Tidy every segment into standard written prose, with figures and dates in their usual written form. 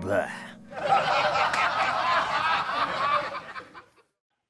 Bleh.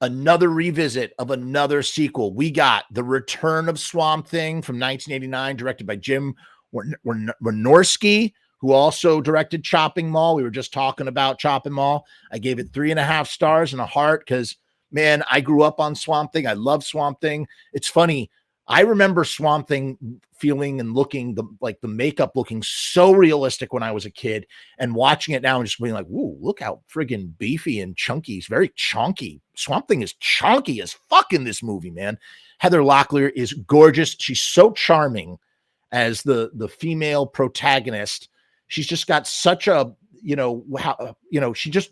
Another revisit of another sequel. We got The Return of Swamp Thing from 1989, directed by Jim Wynorski, who also directed Chopping Mall. We were just talking about Chopping Mall. I gave it 3.5 stars and a heart because, man, I grew up on Swamp Thing. I love Swamp Thing. It's funny. I remember Swamp Thing feeling and looking the makeup looking so realistic when I was a kid, and watching it now and just being like, "Ooh, look how friggin' beefy and chunky. He's very chunky. Swamp Thing is chunky as fuck in this movie, man." Heather Locklear is gorgeous. She's so charming as the female protagonist. She's just got such a,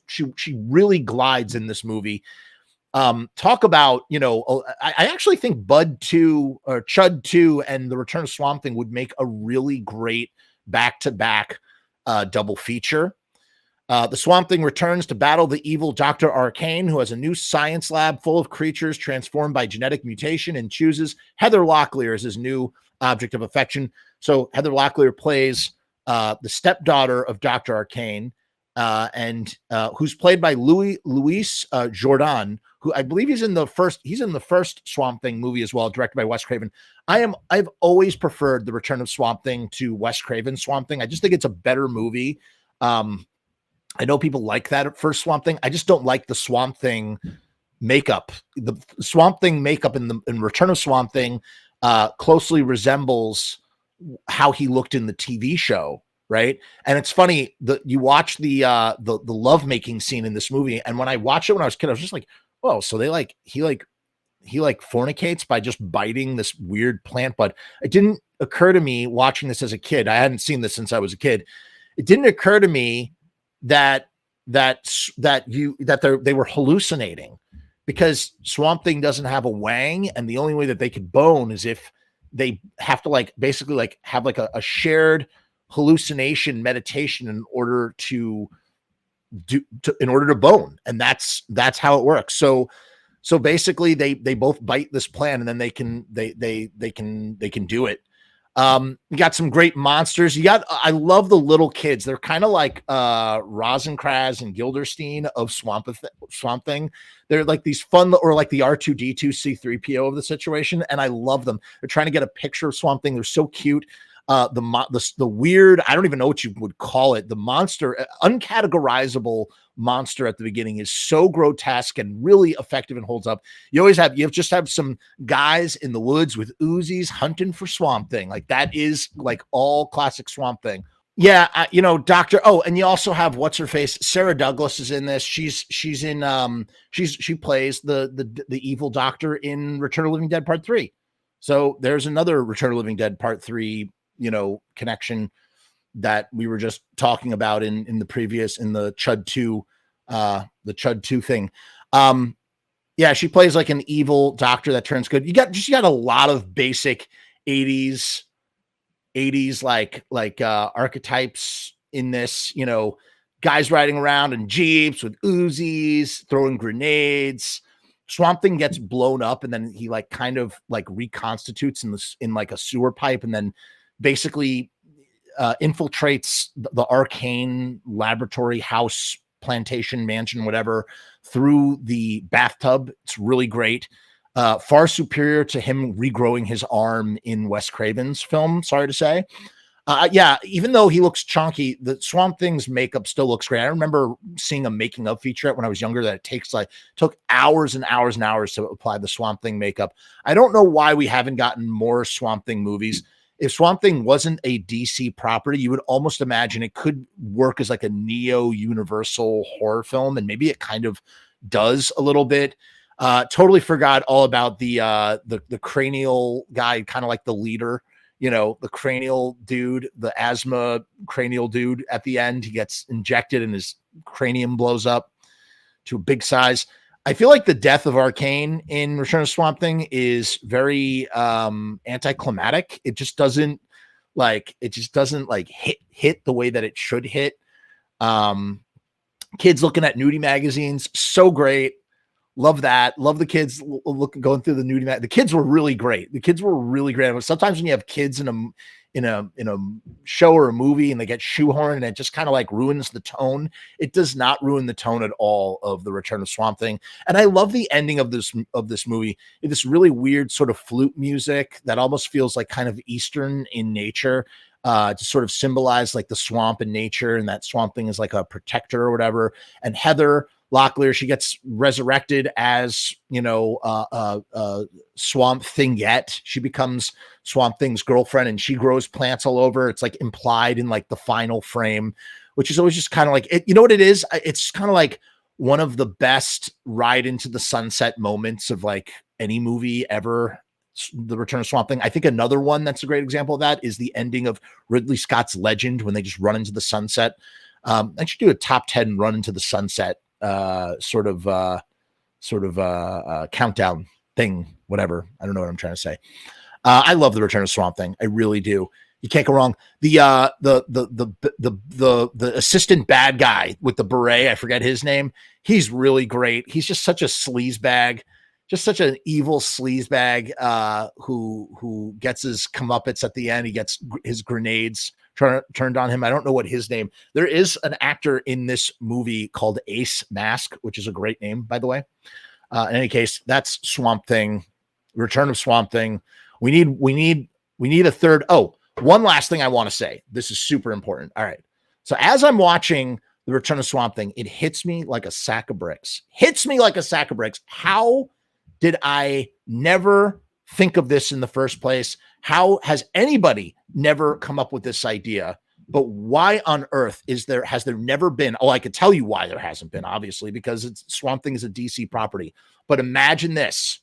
she really glides in this movie. Talk about, I actually think Bud 2 or Chud 2 and The Return of Swamp Thing would make a really great back-to-back double feature. The Swamp Thing returns to battle the evil Dr. Arcane, who has a new science lab full of creatures transformed by genetic mutation, and chooses Heather Locklear as his new object of affection. So Heather Locklear plays the stepdaughter of Dr. Arcane, and who's played by Luis Jourdan, who I believe he's in the first Swamp Thing movie as well, directed by Wes Craven. I've always preferred The Return of Swamp Thing to Wes Craven's Swamp Thing. I just think it's a better movie. I know people like that first Swamp Thing. I just don't like the Swamp Thing makeup. The Swamp Thing makeup in Return of Swamp Thing closely resembles how he looked in the TV show, right? And it's funny that you watch the lovemaking scene in this movie, and when I watched it when I was a kid, I was just like, oh, so he fornicates by just biting this weird plant. But it didn't occur to me watching this as a kid. I hadn't seen this since I was a kid. It didn't occur to me that they were hallucinating, because Swamp Thing doesn't have a wang, and the only way that they could bone is if they have to basically have a shared hallucination meditation in order to bone, and that's how it works. So basically they both bite this plant, and then they can do it. You got some great monsters. I love the little kids. They're kind of like Rosencrantz and Gilderstein of Swamp Thing. They're like these fun, or like the R2D2 C3PO of the situation, and I love them. They're trying to get a picture of Swamp Thing. They're so cute. The weird, I don't even know what you would call it, the monster, uncategorizable monster at the beginning is so grotesque and really effective and holds up. You just have some guys in the woods with Uzis hunting for Swamp Thing. Like, that is like all classic Swamp Thing. Yeah, and you also have what's her face, Sarah Douglas is in this. She plays the evil doctor in Return of the Living Dead Part 3. So there's another Return of the Living Dead Part 3 connection that we were just talking about in the Chud 2 thing. Yeah, she plays like an evil doctor that turns good. You got a lot of basic 80s archetypes in this, guys riding around in Jeeps with Uzis, throwing grenades. Swamp Thing gets blown up, and then he kind of reconstitutes in a sewer pipe, and then basically infiltrates the Arcane laboratory house, plantation, mansion, whatever, through the bathtub. It's really great. Far superior to him regrowing his arm in Wes Craven's film, sorry to say. Yeah, even though he looks chunky, the Swamp Thing's makeup still looks great. I remember seeing a making of featurette when I was younger that it took hours and hours and hours to apply the Swamp Thing makeup. I don't know why we haven't gotten more Swamp Thing movies. If Swamp Thing wasn't a DC property, you would almost imagine it could work as like a neo-universal horror film, and maybe it kind of does a little bit. Totally forgot all about the cranial guy, kind of like the leader, the cranial dude, the asthma cranial dude. At the end, he gets injected and his cranium blows up to a big size. I feel like the death of Arcane in Return of Swamp Thing is very anticlimactic. It just doesn't hit the way that it should hit. Kids looking at nudie magazines, so great. Love that. Love the kids going through the nudie mat. The kids were really great. The kids were really great. Sometimes when you have kids in a show or a movie and they get shoehorned and it just kind of like ruins the tone. It does not ruin the tone at all of The Return of Swamp Thing. And I love the ending of this movie. This really weird sort of flute music that almost feels like kind of Eastern in nature. To sort of symbolize like the swamp and nature, and that Swamp Thing is like a protector or whatever. And Heather Locklear, she gets resurrected as, Swamp Thingette. She becomes Swamp Thing's girlfriend and she grows plants all over. It's like implied in like the final frame, which is always just kind of like it. You know what it is? It's kind of like one of the best ride into the sunset moments of like any movie ever. The Return of Swamp Thing. I think another one that's a great example of that is the ending of Ridley Scott's Legend when they just run into the sunset. I should do a top 10 run into the sunset sort of countdown thing, whatever. I don't know what I'm trying to say. I love The Return of Swamp Thing. I really do. You can't go wrong. The assistant bad guy with the beret, I forget his name. He's really great. He's just such a sleazebag. Just such an evil sleazebag who gets his comeuppance at the end. He gets his grenades turned on him. I don't know what his name. There is an actor in this movie called Ace Mask, which is a great name, by the way. In any case, that's Swamp Thing, Return of Swamp Thing. We need a third. Oh, one last thing I want to say. This is super important. All right. So as I'm watching The Return of Swamp Thing, it hits me like a sack of bricks. How did I never think of this in the first place? How has anybody never come up with this idea? But why on earth has there never been? Oh, I could tell you why there hasn't been, obviously, because Swamp Thing is a DC property. But imagine this: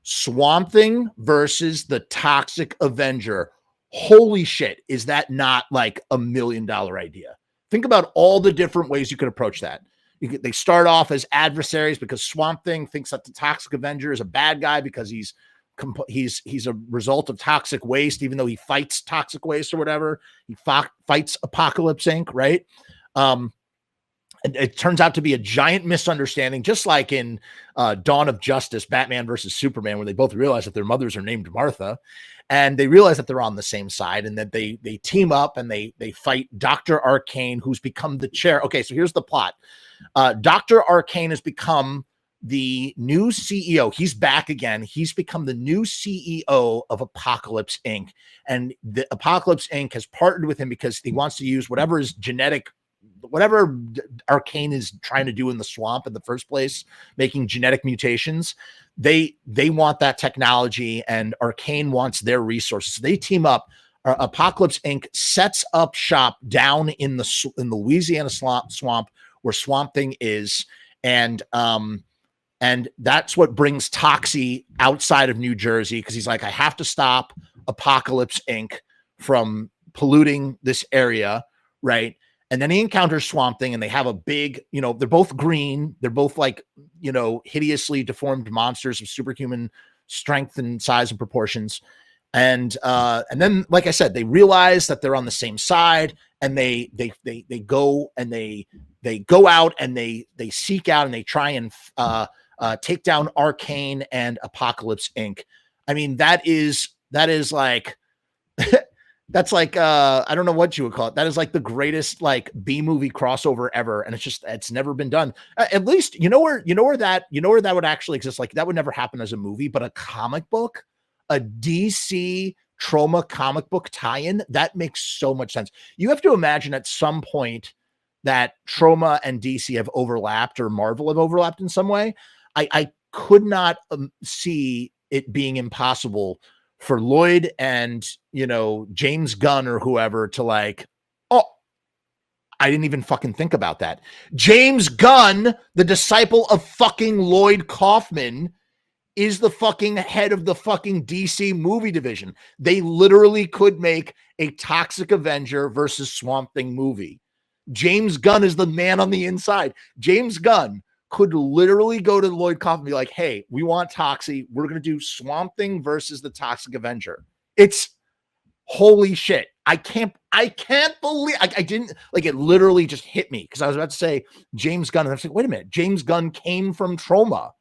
Swamp Thing versus the Toxic Avenger. Holy shit, is that not like $1 million idea? Think about all the different ways you could approach that. They start off as adversaries because Swamp Thing thinks that the Toxic Avenger is a bad guy because he's a result of toxic waste, even though he fights toxic waste or whatever. He fights Apocalypse Inc., right? And it turns out to be a giant misunderstanding, just like in Dawn of Justice, Batman versus Superman, where they both realize that their mothers are named Martha. And they realize that they're on the same side and that they team up and they fight Dr. Arcane, who's become the chair. Okay, so here's the plot. Dr. Arcane has become the new CEO. He's back again. He's become the new CEO of Apocalypse Inc. And the Apocalypse Inc. has partnered with him because he wants to use whatever Arcane is trying to do in the swamp in the first place, making genetic mutations. They want that technology and Arcane wants their resources. So they team up. Apocalypse Inc. sets up shop down in the Louisiana swamp where Swamp Thing is. And that's what brings Toxie outside of New Jersey, because he's like, I have to stop Apocalypse Inc. from polluting this area, right? And then he encounters Swamp Thing and they have a big, they're both green. They're both like, hideously deformed monsters of superhuman strength and size and proportions. And then, like I said, they realize that they're on the same side and they go and they go out and they seek out and they try and take down Arcane and Apocalypse Inc. I mean, that is like, that's like, I don't know what you would call it. That is like the greatest like B movie crossover ever. And it's never been done. At least, where that would actually exist. Like that would never happen as a movie, but a comic book, a DC Trauma comic book tie-in, that makes so much sense. You have to imagine at some point that Trauma and DC have overlapped or Marvel have overlapped in some way. I could not see it being impossible for Lloyd and, James Gunn or whoever to like, oh, I didn't even fucking think about that. James Gunn, the disciple of fucking Lloyd Kaufman, is the fucking head of the fucking DC movie division. They literally could make a Toxic Avenger versus Swamp Thing movie. James Gunn is the man on the inside. James Gunn could literally go to Lloyd Kaufman and be like, hey, we want Toxie. We're going to do Swamp Thing versus the Toxic Avenger. It's holy shit. I can't believe I didn't like it. Literally just hit me because I was about to say James Gunn. And I was like, wait a minute. James Gunn came from Trauma.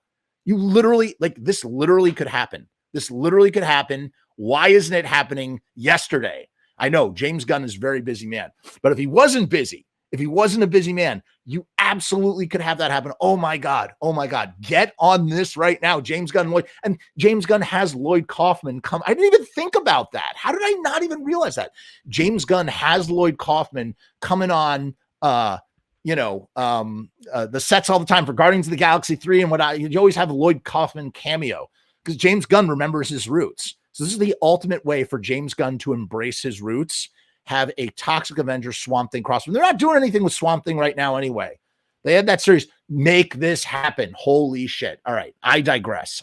You literally, like, this literally could happen. This literally could happen. Why isn't it happening yesterday? I know James Gunn is a very busy man, but if he wasn't busy, if he wasn't a busy man, you absolutely could have that happen. Oh my God. Oh my God. Get on this right now. James Gunn, Lloyd, and James Gunn has Lloyd Kaufman come. I didn't even think about that. How did I not even realize that? James Gunn has Lloyd Kaufman coming on, the sets all the time for Guardians of the Galaxy 3 and you always have a Lloyd Kaufman cameo because James Gunn remembers his roots. So this is the ultimate way for James Gunn to embrace his roots. Have a Toxic Avenger Swamp Thing crossover. They're not doing anything with Swamp Thing right now anyway. They had that series. Make this happen. Holy shit. All right. I digress.